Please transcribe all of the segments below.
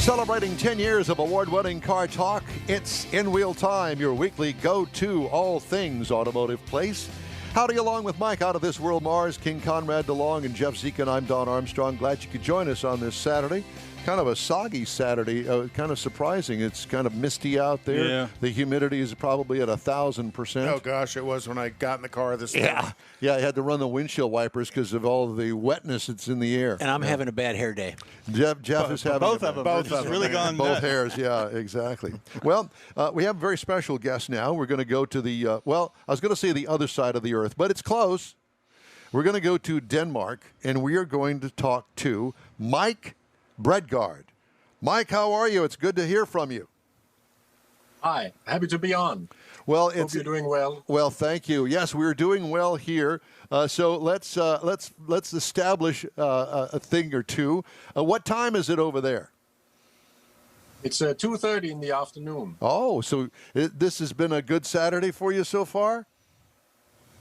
Celebrating 10 years of award-winning car talk, it's In Wheel Time, your weekly go-to all things automotive place. Howdy along with Mike out of this world, Mars, King Conrad DeLong, and Jeff Zeke, and I'm Don Armstrong. Glad you could join us on this Saturday. Kind of a soggy Saturday, kind of surprising. It's kind of misty out there. Yeah. The humidity is probably at 1,000%. Oh, gosh, it was when I got in the car this morning. Yeah, I had to run the windshield wipers because of all the wetness that's in the air. And I'm having a bad hair day. Jeff is having both of them. Both It's of really them. gone both nuts. hairs, yeah, exactly. Well, we have a very special guest now. We're going to go to the, I was going to say the other side of the earth, but it's close. We're going to go to Denmark, and we are going to talk to Mike Bredgaard. Mike, how are you? It's good to hear from you. Hi, happy to be on. Well, Hope you're doing well. Well, thank you. Yes, we're doing well here. So let's establish a thing or two. What time is it over there? It's 2:30 in the afternoon. Oh, so this has been a good Saturday for you so far?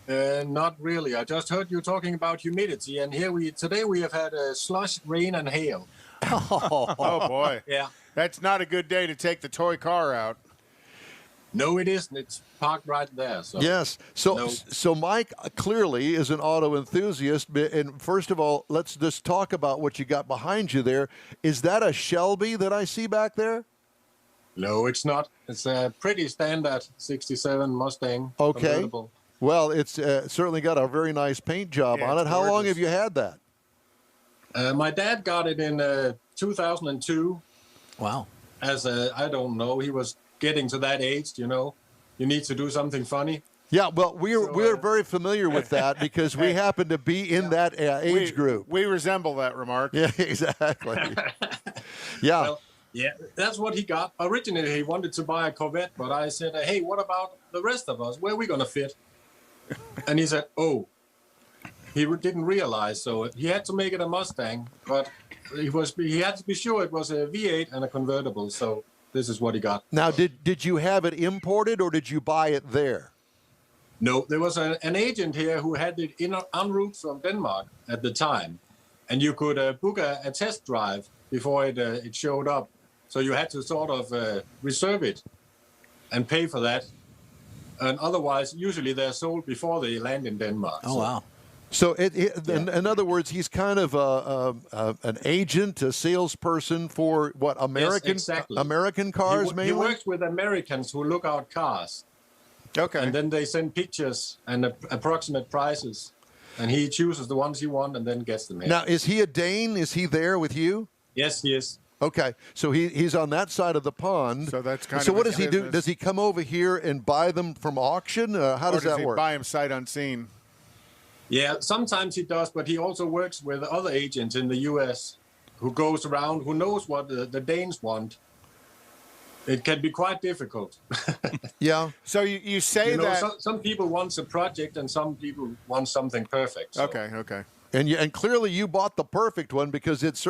Not really. I just heard you talking about humidity, and today we have had slush, rain, and hail. Oh, boy. Yeah. That's not a good day to take the toy car out. No, it isn't. It's parked right there. So. Yes. So Mike clearly is an auto enthusiast. And first of all, let's just talk about what you got behind you there. Is that a Shelby that I see back there? No, it's not. It's a pretty standard 67 Mustang. Okay. Convertible. Well, it's certainly got a very nice paint job Yeah, on it. it's How long gorgeous. have you had that? My dad got it in 2002. Wow. I don't know, he was getting to that age, you know. You need to do something funny. Yeah, well, we're very familiar with that because we happen to be in that age group. We resemble that remark. Yeah, exactly. Yeah. Well, yeah, that's what he got. Originally, he wanted to buy a Corvette, but I said, hey, what about the rest of us? Where are we going to fit? And he said, oh, he didn't realize. So he had to make it a Mustang, but he had to be sure it was a V8 and a convertible. So this is what he got. Now, did you have it imported or did you buy it there? No, there was an agent here who had it en route from Denmark at the time. And you could book a test drive before it showed up. So you had to sort of reserve it and pay for that. And otherwise, usually they're sold before they land in Denmark. Oh, wow. So, in other words, he's kind of an agent, a salesperson for what, American exactly. American cars, mainly? He works with Americans who look out cars. Okay. And then they send pictures and approximate prices. And he chooses the ones he wants and then gets them in. Now, is he a Dane? Is he there with you? Yes, he is. Okay, so he's on that side of the pond. So that's kind So of what his does he do? business. Does he come over here and buy them from auction? How does Or that he work? buy him sight unseen? Yeah, sometimes he does, but he also works with other agents in the U.S. who goes around, who knows what the Danes want. It can be quite difficult. Yeah. So you say You know, that... some people want a project and some people want something perfect. So. Okay. And clearly you bought the perfect one because it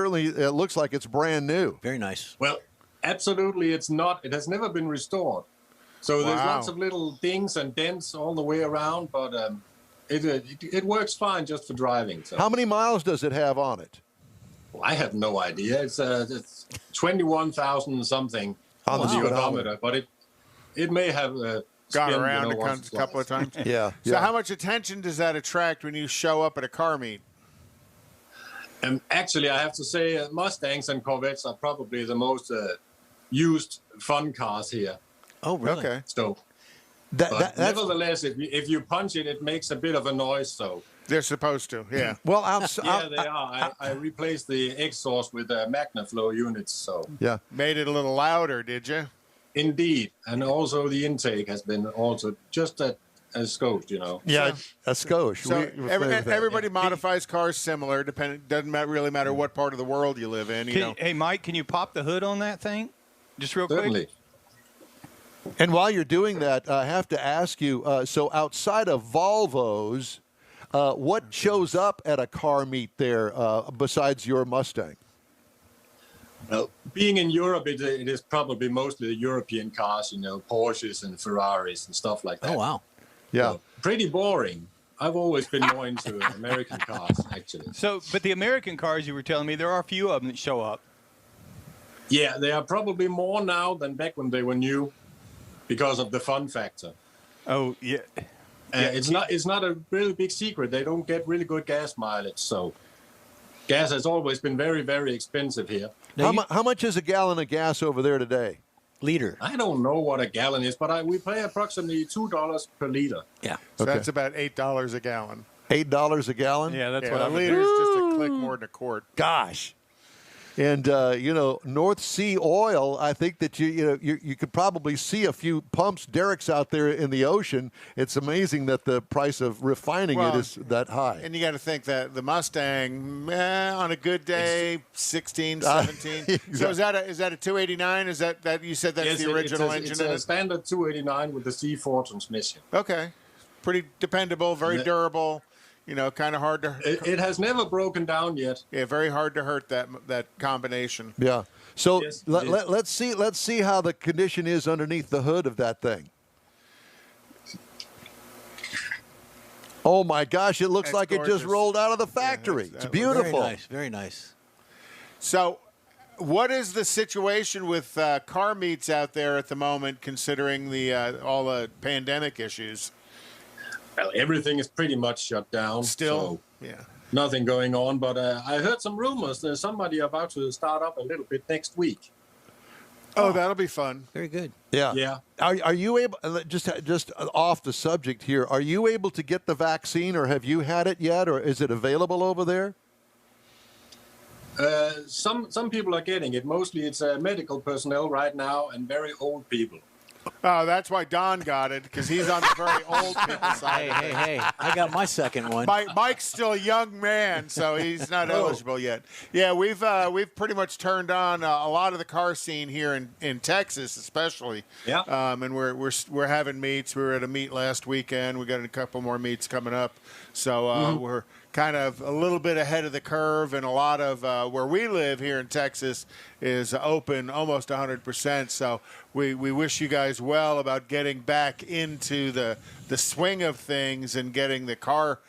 looks like it's brand new. Very nice. Well, absolutely it's not. It has never been restored. So there's Wow. lots of little dings and dents all the way around, but it works fine just for driving. So. How many miles does it have on it? Well, I have no idea. It's 21,000 something On the the speedometer. odometer, but it may have Gone spin, around once a couple of twice. times? Yeah. So how much attention does that attract when you show up at a car meet? Actually, I have to say Mustangs and Corvettes are probably the most used fun cars here. Oh, really? Okay. So, That- but that's, nevertheless, if you punch it, it makes a bit of a noise. So, They're supposed to, yeah. well, yeah, they are. I replaced the exhaust with MagnaFlow units. So, yeah. Made it a little louder, did you? indeed, and also the intake has been also just a skosh, you know. Yeah, a skosh. So We're familiar with that. everybody modifies cars similar. Doesn't really matter what part of the world you live in. You know. Hey, Mike, can you pop the hood on that thing? Just real Certainly. quick. And while you're doing that, I have to ask you, so outside of Volvos, what shows up at a car meet there besides your Mustang? Well, being in Europe, it is probably mostly the European cars, you know, Porsches and Ferraris and stuff like that. Oh, wow. Yeah. So, pretty boring. I've always been more into American cars, actually. So, but the American cars you were telling me, there are a few of them that show up. Yeah, they are probably more now than back when they were new, because of the fun factor. Oh yeah. It's not a really big secret. They don't get really good gas mileage, so gas has always been very, very expensive here. How much is a gallon of gas over there today? Liter. I don't know what a gallon is, but we pay approximately $2 per liter. Yeah. So Okay. that's about $8 a gallon. $8 a gallon? Yeah, that's Yeah, what a I'm liter is just a click more than a quart. Gosh. And North Sea oil. I think that you could probably see a few pumps, derricks out there in the ocean. It's amazing that the price of refining it is that high. And you got to think that the Mustang, on a good day, 16, 17. Exactly. So is that a 289? Is that you said that's Yes, the original engine? It's in a it? standard 289 with the C4 transmission. Okay, pretty dependable, very durable. Kind of hard to. It has never broken down yet. Yeah, very hard to hurt that combination. Yeah. So Yes, let's see how the condition is underneath the hood of that thing. Oh my gosh! It looks That's like it just gorgeous. rolled out of the factory. that It's looks beautiful. Very nice. Very nice. So, what is the situation with car meets out there at the moment, considering all the pandemic issues? Well, everything is pretty much shut down. Still, so yeah. nothing going on. But I heard some rumors. There's somebody about to start up a little bit next week. Oh, that'll be fun. Very good. Yeah. Yeah. Are you able? Just off the subject here. Are you able to get the vaccine, or have you had it yet, or is it available over there? Some people are getting it. Mostly it's medical personnel right now and very old people. Oh, that's why Don got it, because he's on the very old people side. Hey! I got my second one. Mike's still a young man, so he's not eligible yet. Yeah, we've pretty much turned on a lot of the car scene here in Texas, especially. Yeah. And we're having meets. We were at a meet last weekend. We got a couple more meets coming up, so we're kind of a little bit ahead of the curve, and a lot of where we live here in Texas is open almost 100%. So we wish you guys well about getting back into the swing of things and getting the car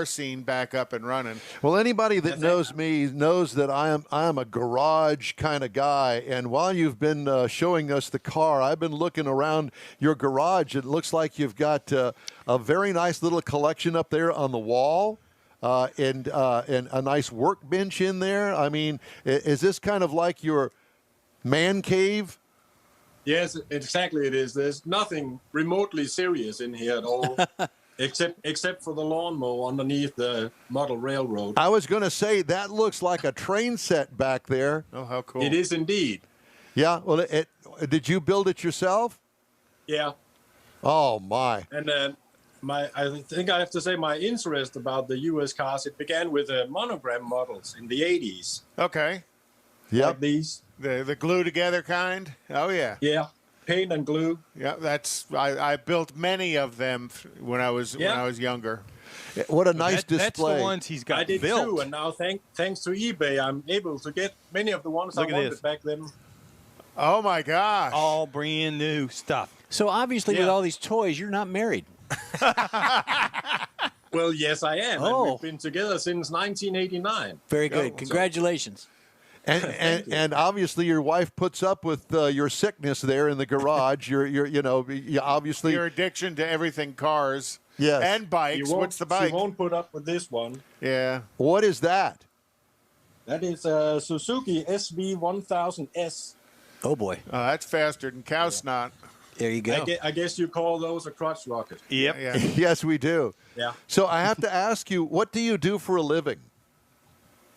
scene back up and running. Well, anybody that knows me knows that I am a garage kind of guy. And while you've been showing us the car, I've been looking around your garage. It looks like you've got a very nice little collection up there on the wall. And a nice workbench in there. I mean, is this kind of like your man cave? Yes, exactly it is. There's nothing remotely serious in here at all, except for the lawnmower underneath the model railroad. I was going to say that looks like a train set back there. Oh, how cool! It is indeed. Yeah. Well, did you build it yourself? Yeah. Oh my! And I think I have to say my interest about the U.S. cars, it began with monogram models in the 80s. Okay, Yep. Like these. the glue together kind. Oh yeah. Yeah. Paint and glue. Yeah, I built many of them when I was younger. What a nice display. That's the ones he's got I did built. too, and now thanks to eBay, I'm able to get many of the ones Look I at wanted this. back then. Oh my gosh! All brand new stuff. So obviously, with Yeah. all these toys, you're not married. Well, yes, I am. Oh. And we've been together since 1989. Very Go. good. Congratulations. And obviously your wife puts up with your sickness there in the garage. You obviously. Your addiction to everything cars. Yes. And bikes. What's the bike? She won't put up with this one. Yeah. What is that? That is a Suzuki SV1000S. Oh boy. That's faster than cow snot. There you go. I guess you call those a crotch rocket. Yep. Yeah. Yes, we do. Yeah. So I have to ask you, what do you do for a living?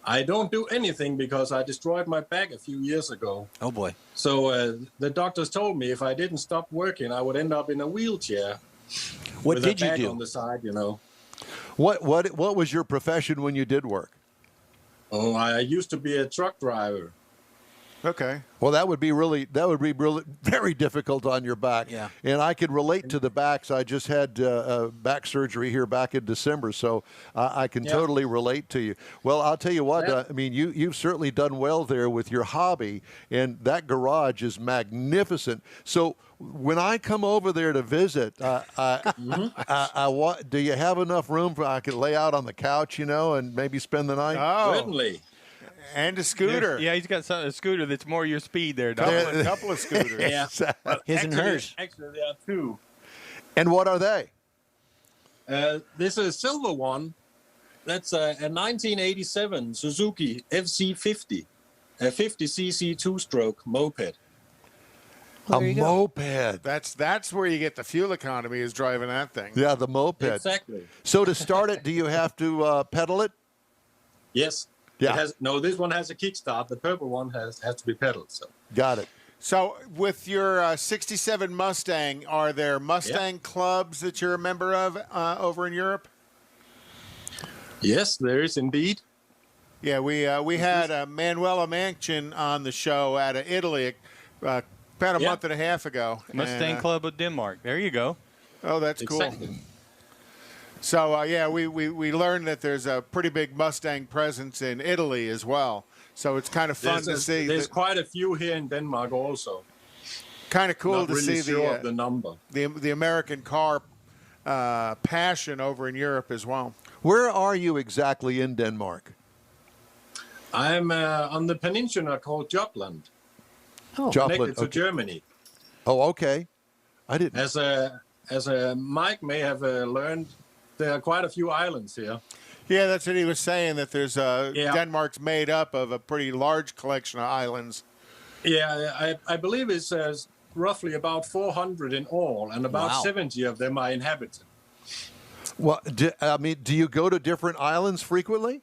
I don't do anything because I destroyed my back a few years ago. Oh boy. So the doctors told me if I didn't stop working, I would end up in a wheelchair. What with did a you bag do? on the side, you know. What was your profession when you did work? Oh, I used to be a truck driver. Okay. Well, that would be really very difficult on your back. Yeah. And I could relate to the backs. I just had back surgery here back in December, so I can totally relate to you. Well, I'll tell you what. Yeah. I mean, you've certainly done well there with your hobby, and that garage is magnificent. So when I come over there to visit, do you have enough room for I could lay out on the couch, and maybe spend the night? Oh. Certainly. And a scooter. Yeah, he's got a scooter that's more your speed there, Doc. A couple of scooters. Yeah. His and hers. Actually, there are two. And what are they? This is a silver one. That's a 1987 Suzuki FC50, a 50cc two-stroke moped. Well, A there you go. moped. That's where you get the fuel economy is driving that thing. Yeah, the moped. Exactly. So to start it, do you have to pedal it? Yes. Yeah. This one has a kickstart. The purple one has to be pedaled. So. Got it. So with your 67 Mustang, are there Mustang clubs that you're a member of over in Europe? Yes, there is indeed. Yeah, we had Manuela Manchin on the show out of Italy about a month and a half ago. Mustang And, Club of Denmark. There you go. Oh, that's Exactly. cool. So, we learned that there's a pretty big Mustang presence in Italy as well. So it's kind of fun to see. There's quite a few here in Denmark also. Kind of cool Not to really see sure of the number. the American car passion over in Europe as well. Where are you exactly in Denmark? I'm on the peninsula called Jutland, Joplin. connected to Okay. Germany. Oh, okay. I didn't. As Mike may have learned, there are quite a few islands here. Yeah, that's what he was saying, that there's Yeah. Denmark's made up of a pretty large collection of islands. Yeah, I believe it's roughly about 400 in all, and about Wow. 70 of them are inhabited. Well, do you go to different islands frequently?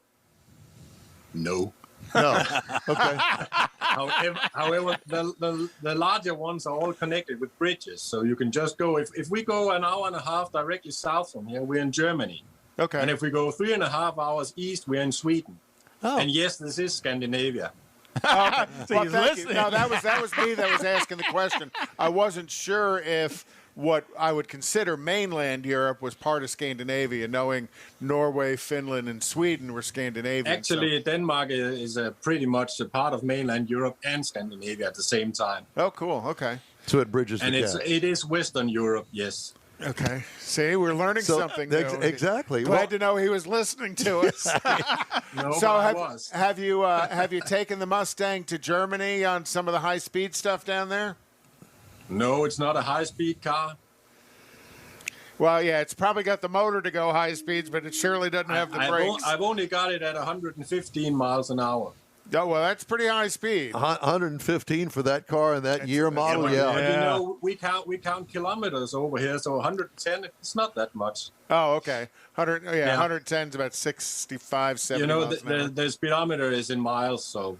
No. No. Okay. However, the larger ones are all connected with bridges, so you can just go. If we go an hour and a half directly south from here, we're in Germany. Okay. And if we go 3.5 hours east, we're in Sweden. Oh. And yes, this is Scandinavia. Well, he's thank you. listening. No, that was me that was asking the question. I wasn't sure if what I would consider mainland Europe was part of Scandinavia, knowing Norway, Finland, and Sweden were Scandinavian. Actually, Denmark is pretty much a part of mainland Europe and Scandinavia at the same time. Oh, cool. Okay. So it bridges the And gap. it is Western Europe, yes. Okay. See, we're learning So, something ex- new. exactly. Glad Well- to know he was listening to us. No, So but I have, was. have you taken the Mustang to Germany on some of the high speed stuff down there? No, it's not a high-speed car. Well, yeah, it's probably got the motor to go high speeds, but it surely doesn't have the brakes. I've only got it at 115 miles an hour. Oh, well, that's pretty high speed. 115 for that car and that year model. But, Yeah. but you know, we count kilometers over here, so 110, it's not that much. Oh, okay. 100, yeah, Yeah. 110 is about 65, 70 You know, miles an hour. the speedometer is in miles, so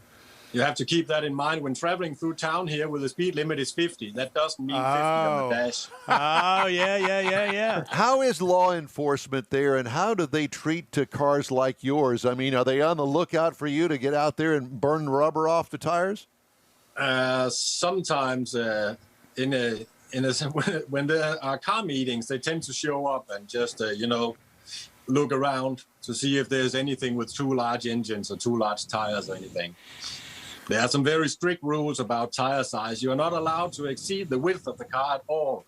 you have to keep that in mind when traveling through town here where the speed limit is 50. That doesn't mean 50 on Oh. the dash. Oh, yeah. How is law enforcement there, and how do they treat to cars like yours? I mean, are they on the lookout for you to get out there and burn rubber off the tires? Sometimes when there are car meetings, they tend to show up and just, look around to see if there's anything with too large engines or too large tires or anything. There are some very strict rules about tire size. You're not allowed to exceed the width of the car at all.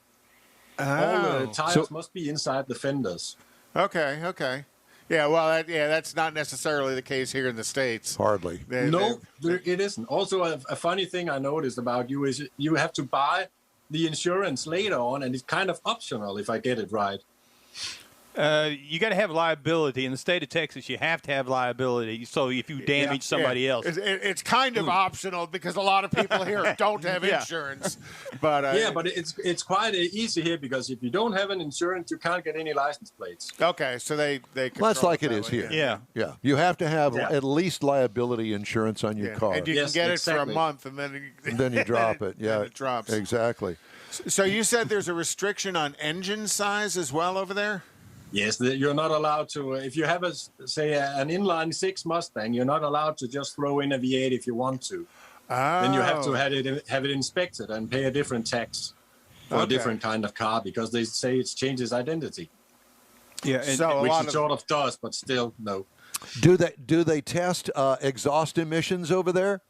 All the tires must be inside the fenders. Okay. Yeah, well, that's not necessarily the case here in the States. Hardly. It isn't. Also, a funny thing I noticed about you is you have to buy the insurance later on, and it's kind of optional if I get it right. You got to have liability. In the state of Texas, you have to have liability. So if you damage somebody else. It's kind of optional because a lot of people here don't have insurance. But But it's quite easy here because if you don't have an insurance, you can't get any license plates. Okay, so they Well, control that's like it that is way, here. Yeah. Yeah. You have to have Yeah. at least liability insurance on your Yeah. car. And you Yes, can get it for a exactly. month, and then And then you drop it. Yeah. it drops. Exactly. So you said there's a restriction on engine size as well over there? Yes, you're not allowed to. If you have an inline 6 Mustang, you're not allowed to just throw in a V8 if you want to. Then you have to have it inspected and pay a different tax for a different kind of car because they say it changes identity, Yeah. So a which lot it of sort of does, but still no. Do they test exhaust emissions over there?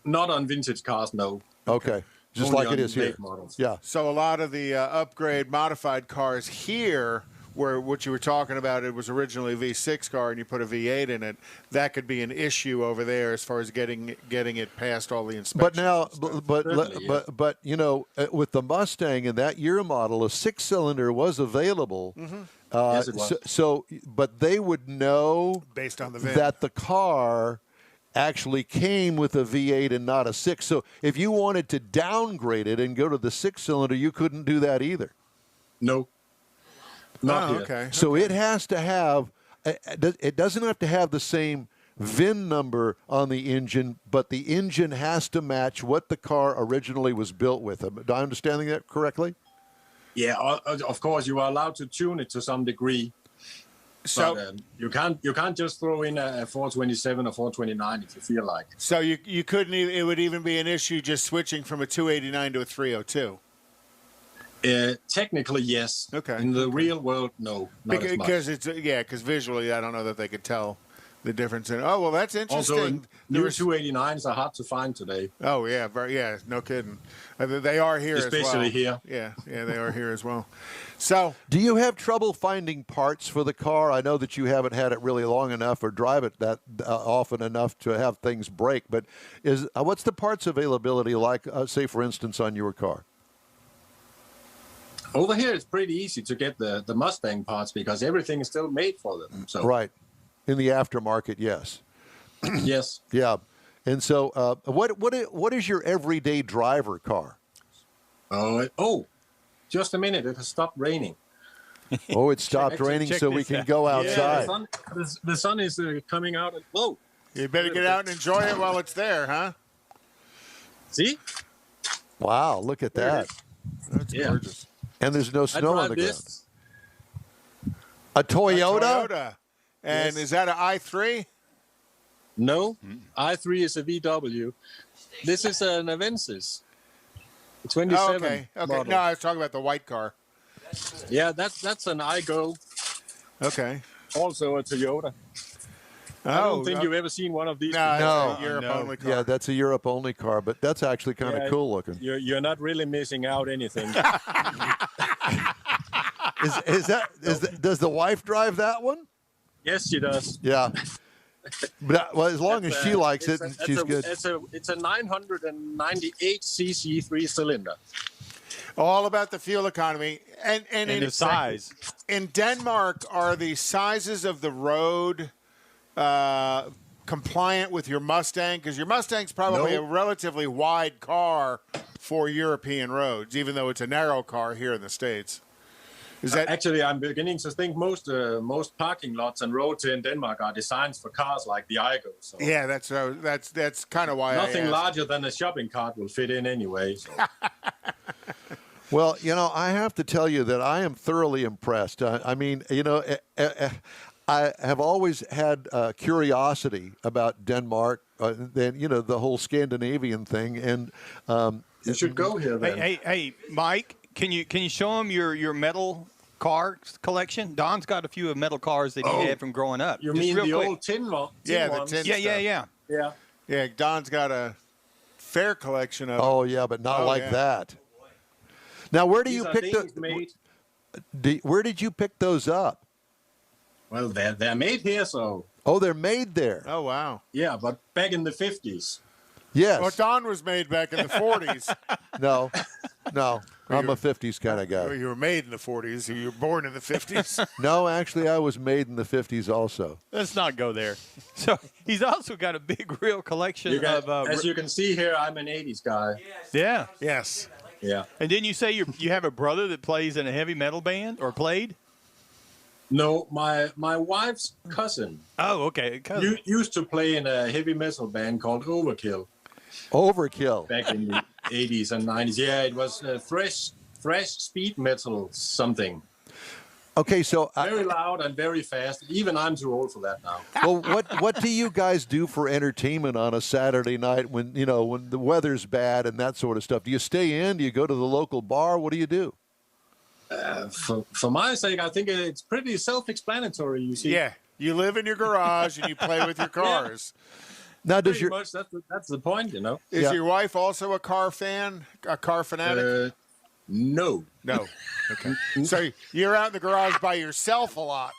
Not on vintage cars, no. Okay. Just Only like it on is here. late models. Yeah. So a lot of the upgrade modified cars here where what you were talking about, it was originally a V6 car and you put a V8 in it, that could be an issue over there as far as getting it past all the inspections. But now, Certainly, but you know, with the Mustang in that year model, a 6-cylinder was available. Yes, it was. But they would know Based on the VIN. that the car actually came with a V8 and not a 6. So if you wanted to downgrade it and go to the 6-cylinder, you couldn't do that either. No. Not here. Okay. So it has to have, it doesn't have to have the same VIN number on the engine, but the engine has to match what the car originally was built with. Am I understanding that correctly? Yeah, of course, you are allowed to tune it to some degree. So But you can't just throw in a 427 or 429 if you feel like. so you couldn't even, it would even be an issue just switching from a 289 to a 302. Technically, yes. Okay. In the real world, no. Not as much. Because visually, I don't know that they could tell the difference in. Oh well, that's Also, interesting. new 289s are hard to find today. Oh yeah, no kidding. They are here Especially as well. here. Yeah, they are here as well. So Do you have trouble finding parts for the car? I know that you haven't had it really long enough or drive it that often enough to have things break, but what's the parts availability like, say, for instance, on your car? Over here, it's pretty easy to get the Mustang parts because everything is still made for them. So Right. In the aftermarket, yes. yes. Yeah. And so what is your everyday driver car? Just a minute. It has stopped raining. Oh, it stopped Check raining so we this can out. go Yeah, outside. the sun is coming out. Whoa. you better get out and enjoy it while it's there, huh? See? Wow, look at that. That's Yeah. gorgeous. And there's no I snow on drive the ground. this. A Toyota? Toyota. And Yes. is that an i3? No, i3 is a VW. This is an Avensis. 27 Okay. model. No, I was talking about the white car. Yeah, that's an iGo. Okay. Also a Toyota. I don't think you've ever seen one of these. No, No. it's a Europe No. only car. Yeah, that's a Europe only car, but that's actually kind of Yeah, cool looking. You're not really missing out anything. Does the wife drive that one? Yes, she does. Yeah. But well, as long as she likes it, and she's good. It's a 998 cc 3-cylinder. All about the fuel economy. And And in, the size. in Denmark, are the sizes of the road compliant with your Mustang? Because your Mustang's probably No. a relatively wide car for European roads, even though it's a narrow car here in the States. Is that Actually, I'm beginning to think most parking lots and roads in Denmark are designed for cars like the iGo. So Yeah, that's kind of why nothing I asked. larger than a shopping cart will fit in anyway. So. Well, you know, I have to tell you that I am thoroughly impressed. I mean, you know, I have always had curiosity about Denmark, then you know the whole Scandinavian thing, and You should go here then. Hey, Mike, can you show him your metal car collection? Don's got a few of metal cars that he had from growing up. You Just mean real the quick. old tin ones? Yeah, the tin Yeah, stuff. yeah. Yeah, Don's got a fair collection of them. oh yeah, but not Oh, like yeah. that. Now, where do These you are pick Danish made. where did you pick those up? Well, they're made here, so Oh, they're made there. Oh, wow. yeah. But back in the 50s. Yes. Well, Don was made back in the 40s. No. I'm a 50s kind of Well, guy. you were made in the 40s. You were born in the 50s. No, actually, I was made in the 50s also. Let's not go there. So he's also got a big real collection of. As you can see here, I'm an 80s guy. Yeah. Yes. Yeah. And didn't you say you have a brother that plays in a heavy metal band or played? No, my wife's cousin Oh, okay. Cousin. used to play in a heavy metal band called Overkill Overkill. back in the 80s and 90s. Yeah, it was fresh speed metal something. Okay, so Very loud and very fast. Even I'm too old for that now. well, what do you guys do for entertainment on a Saturday night when the weather's bad and that sort of stuff? Do you stay in? Do you go to the local bar? What do you do? For my sake, I think it's pretty self-explanatory. You see, Yeah. You live in your garage and you play with your cars. Now, does pretty your much that's the point, you know. Is Yeah. your wife also a car fan? A car fanatic? No. No. Okay. So you're out in the garage by yourself a lot.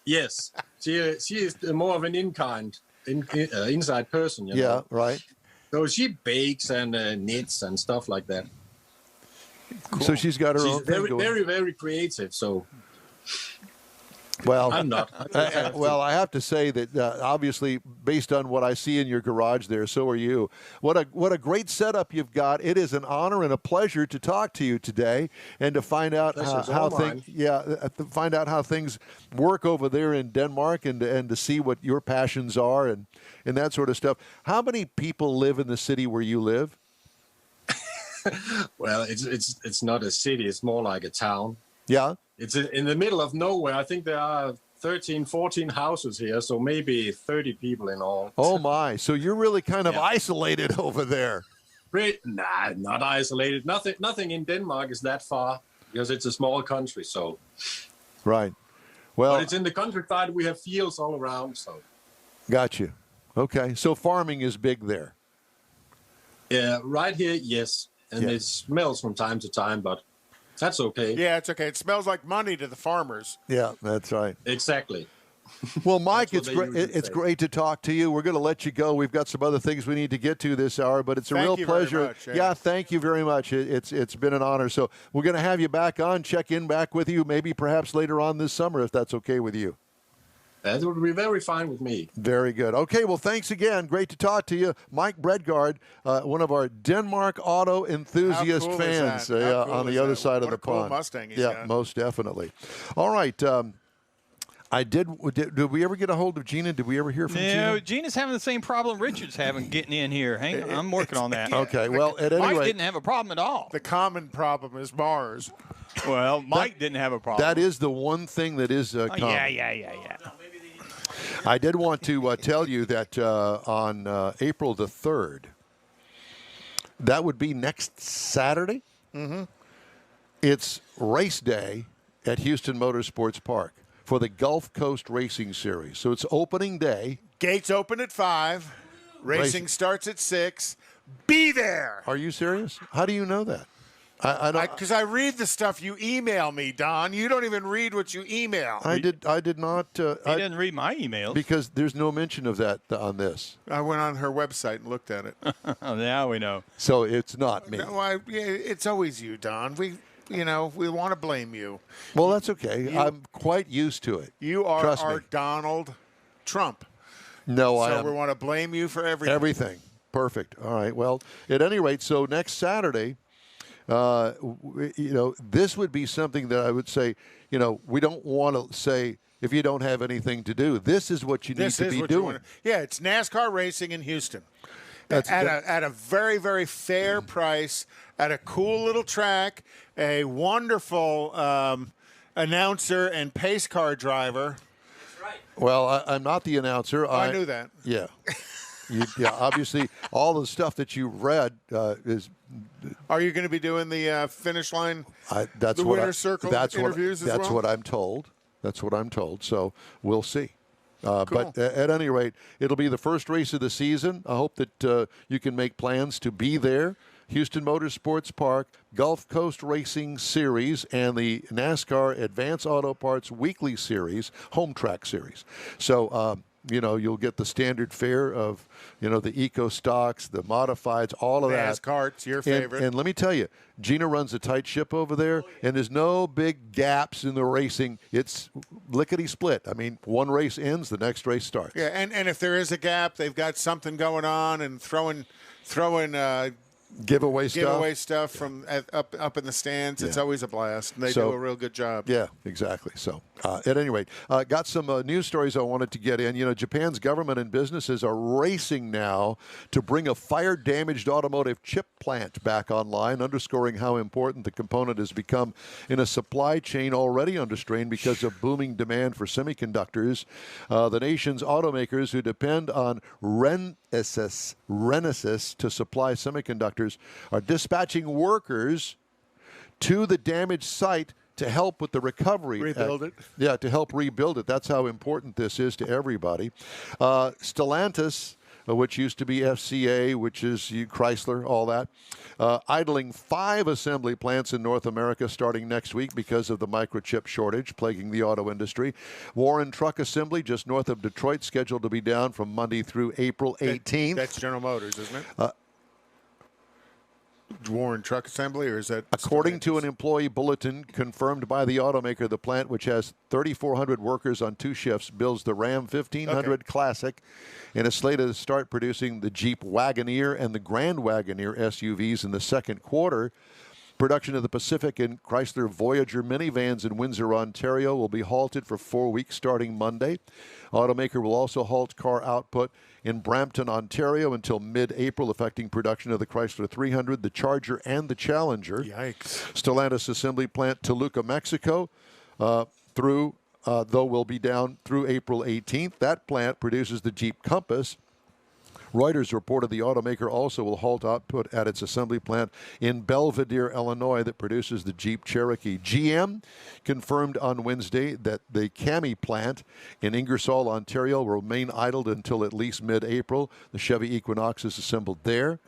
Yes. She is more of an inside person, you know. Yeah, right. So she bakes and knits and stuff like that. So she's got her She's own thing very, going. very, very creative. So Well, I'm not. well, I have to say that obviously, based on what I see in your garage there, so are you. What a great setup you've got. It is an honor and a pleasure to talk to you today and to find out how things find out how things work over there in Denmark and to see what your passions are and that sort of stuff. How many people live in the city where you live? Well, it's not a city. It's more like a town. Yeah. It's in the middle of nowhere. I think there are 13, 14 houses here, so maybe 30 people in all. Oh, my. So you're really kind of isolated over there. Nah, not isolated. Nothing in Denmark is that far because it's a small country. So, right. Well, but it's in the countryside. We have fields all around. So, got you. Okay. So farming is big there. Yeah, right here, yes. And it smells from time to time, but that's okay. Yeah, it's okay. It smells like money to the farmers. Yeah, that's right. Exactly. Well, Mike, it's great. usually It's say. great to talk to you. We're going to let you go. We've got some other things we need to get to this hour, but it's a real Thank you very pleasure. much, Yeah, thank you very much. It's been an honor. So we're going to have you back on, check in back with you, maybe perhaps later on this summer, if that's okay with you. That would be very fine with me. Very good. Okay, well, thanks again. Great to talk to you. Mike Bredgaard, one of our Denmark auto enthusiast How cool fans is that? How cool on is the other that? side of What the a cool pond. Mustang he's yeah, got. most definitely. All right. Did we ever get a hold of Gina? Did we ever hear from Gina? No, Gina's having the same problem Richard's having getting in here. Hang on, I'm working on that. Okay, well, at any Mike rate, didn't have a problem at all. The common problem is Mars. Well, Mike didn't have a problem. that is the one thing that is common. Yeah. I did want to tell you that on April the 3rd, that would be next Saturday. Mm-hmm. It's race day at Houston Motorsports Park for the Gulf Coast Racing Series. So it's opening day. Gates open at 5. Racing starts at 6. Be there. Are you serious? How do you know that? I don't. Because I read the stuff you email me, Don. You don't even read what you email. I did not. He didn't read my emails. Because there's no mention of that on this. I went on her website and looked at it. Oh, now we know. So it's not me. No, it's always you, Don. We want to blame you. Well, that's okay. I'm quite used to it. You are Trust our me. Donald Trump. No, I So am. we want to blame you for everything. Everything. Perfect. All right. Well, at any rate, so next Saturday, this would be something that I would say, we don't want to say if you don't have anything to do. This is what you need to be doing. Yeah, it's NASCAR racing in Houston. That's At a very, very fair price, at a cool little track, a wonderful announcer and pace car driver. Well, I'm not the announcer. I knew that. Yeah. Obviously, all the stuff that you read is. Are you going to be doing the finish line? That's the what winner's circle interviews as well? That's what I'm told. That's what I'm told. So we'll see. Cool. But at any rate, it'll be the first race of the season. I hope that you can make plans to be there. Houston Motorsports Park, Gulf Coast Racing Series, and the NASCAR Advanced Auto Parts Weekly Series, Home Track Series. So, you'll get the standard fare of, the eco stocks, the modifieds, all of that. NASCAR's your favorite. And let me tell you, Gina runs a tight ship over there, and there's no big gaps in the racing. It's lickety split. I mean, one race ends, the next race starts. Yeah, and if there is a gap, they've got something going on and throwing Giveaway stuff from up in the stands. It's Yeah. always a blast. And they do a real good job. Yeah, exactly. So, at any rate, got some news stories I wanted to get in. Japan's government and businesses are racing now to bring a fire-damaged automotive chip plant back online, underscoring how important the component has become in a supply chain already under strain because of booming demand for semiconductors. The nation's automakers who depend on Renesas to supply semiconductors are dispatching workers to the damaged site to help with the recovery. Rebuild it. Yeah, to help rebuild it. That's how important this is to everybody. Stellantis which used to be FCA, which is Chrysler, all that. Idling 5 assembly plants in North America starting next week because of the microchip shortage plaguing the auto industry. Warren Truck Assembly, just north of Detroit, scheduled to be down from Monday through April 18th. That's General Motors, isn't it? Warren Truck Assembly, or is that? According to an employee bulletin confirmed by the automaker, the plant, which has 3,400 workers on 2 shifts, builds the Ram 1500 Classic and is slated to start producing the Jeep Wagoneer and the Grand Wagoneer SUVs in the second quarter. Production of the Pacific and Chrysler Voyager minivans in Windsor, Ontario will be halted for 4 weeks starting Monday. Automaker will also halt car output in Brampton, Ontario until mid-April, affecting production of the Chrysler 300, the Charger, and the Challenger. Yikes. Stellantis assembly plant Toluca, Mexico, though will be down through April 18th. That plant produces the Jeep Compass. Reuters reported the automaker also will halt output at its assembly plant in Belvidere, Illinois, that produces the Jeep Cherokee. GM confirmed on Wednesday that the Cami plant in Ingersoll, Ontario, will remain idled until at least mid-April. The Chevy Equinox is assembled there.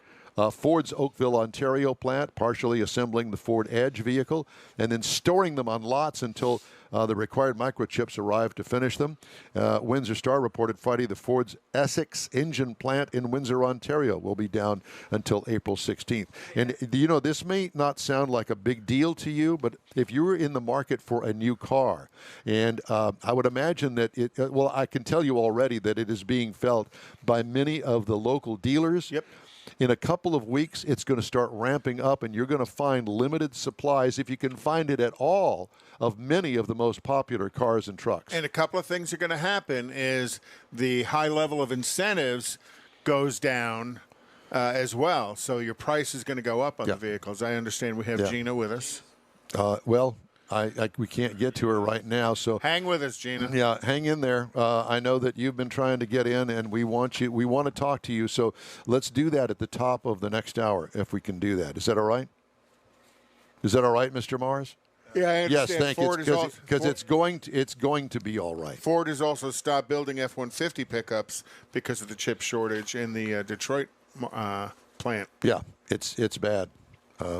Ford's Oakville, Ontario plant partially assembling the Ford Edge vehicle and then storing them on lots until the required microchips arrive to finish them. Windsor Star reported Friday the Ford's Essex engine plant in Windsor, Ontario will be down until April 16th. And, this may not sound like a big deal to you, but if you were in the market for a new car, and I would imagine that I can tell you already that it is being felt by many of the local dealers. Yep. In a couple of weeks, it's going to start ramping up, and you're going to find limited supplies, if you can find it at all, of many of the most popular cars and trucks. And a couple of things are going to happen is the high level of incentives goes down as well. So your price is going to go up on the vehicles. I understand we have Gina with us. We can't get to her right now, so hang with us, Gina. Yeah, hang in there. I know that you've been trying to get in, and we want to talk to you. So let's do that at the top of the next hour, if we can do that. Is that all right? Is that all right, Mr. Mars? Yeah, I understand. Yes, thank you. Because it's going to be all right. Ford has also stopped building F-150 pickups because of the chip shortage in the Detroit plant. Yeah, it's bad.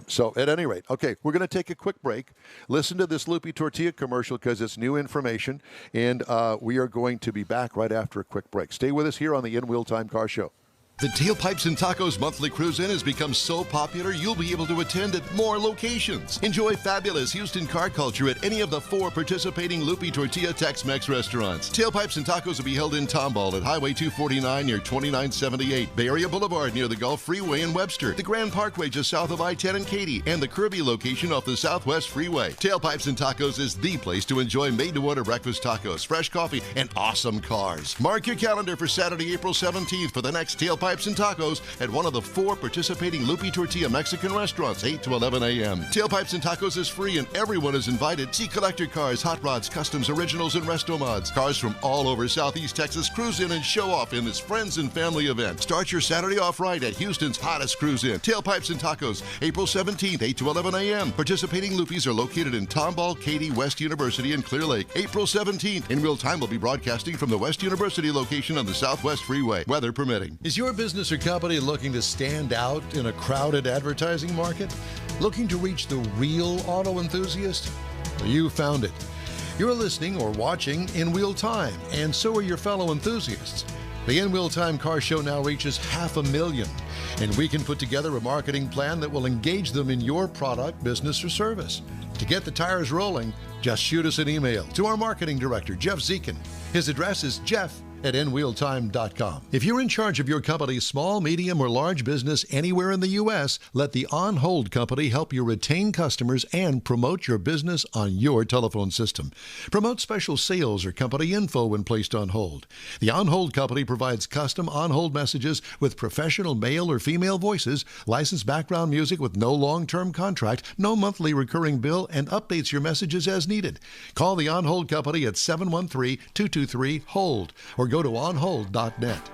So at any rate, okay, we're going to take a quick break. Listen to this Loopy Tortilla commercial because it's new information, and we are going to be back right after a quick break. Stay with us here on the In Wheel Time Car Show. The Tailpipes and Tacos monthly cruise-in has become so popular you'll be able to attend at more locations. Enjoy fabulous Houston car culture at any of the 4 participating Loopy Tortilla Tex-Mex restaurants. Tailpipes and Tacos will be held in Tomball at Highway 249 near 2978, Bay Area Boulevard near the Gulf Freeway in Webster, the Grand Parkway just south of I-10 and Katy, and the Kirby location off the Southwest Freeway. Tailpipes and Tacos is the place to enjoy made-to-order breakfast tacos, fresh coffee, and awesome cars. Mark your calendar for Saturday, April 17th for the next Tailpipes and Tacos at one of the 4 participating Loopy Tortilla Mexican restaurants, 8 to 11 a.m. Tailpipes and Tacos is free and everyone is invited. See collector cars, hot rods, customs, originals, and resto mods. Cars from all over Southeast Texas cruise in and show off in this friends and family event. Start your Saturday off right at Houston's hottest cruise in. Tailpipes and Tacos, April 17th, 8 to 11 a.m. Participating Loopies are located in Tomball, Katy, West University, and Clear Lake. April 17th. In Real Time will be broadcasting from the West University location on the Southwest Freeway, weather permitting. Is your business or company looking to stand out in a crowded advertising market? Looking to reach the real auto enthusiast? Well, you found it. You're listening or watching In Wheel Time, and so are your fellow enthusiasts. The In Wheel Time Car Show now reaches 500,000, and we can put together a marketing plan that will engage them in your product, business, or service. To get the tires rolling, just shoot us an email to our marketing director, Jeff Zekin. His address is jeff@inwheeltime.com. If you're in charge of your company's small, medium, or large business anywhere in the U.S., let the On Hold Company help you retain customers and promote your business on your telephone system. Promote special sales or company info when placed on hold. The On Hold Company provides custom on-hold messages with professional male or female voices, licensed background music with no long-term contract, no monthly recurring bill, and updates your messages as needed. Call the On Hold Company at 713-223-HOLD or go to onhold.net.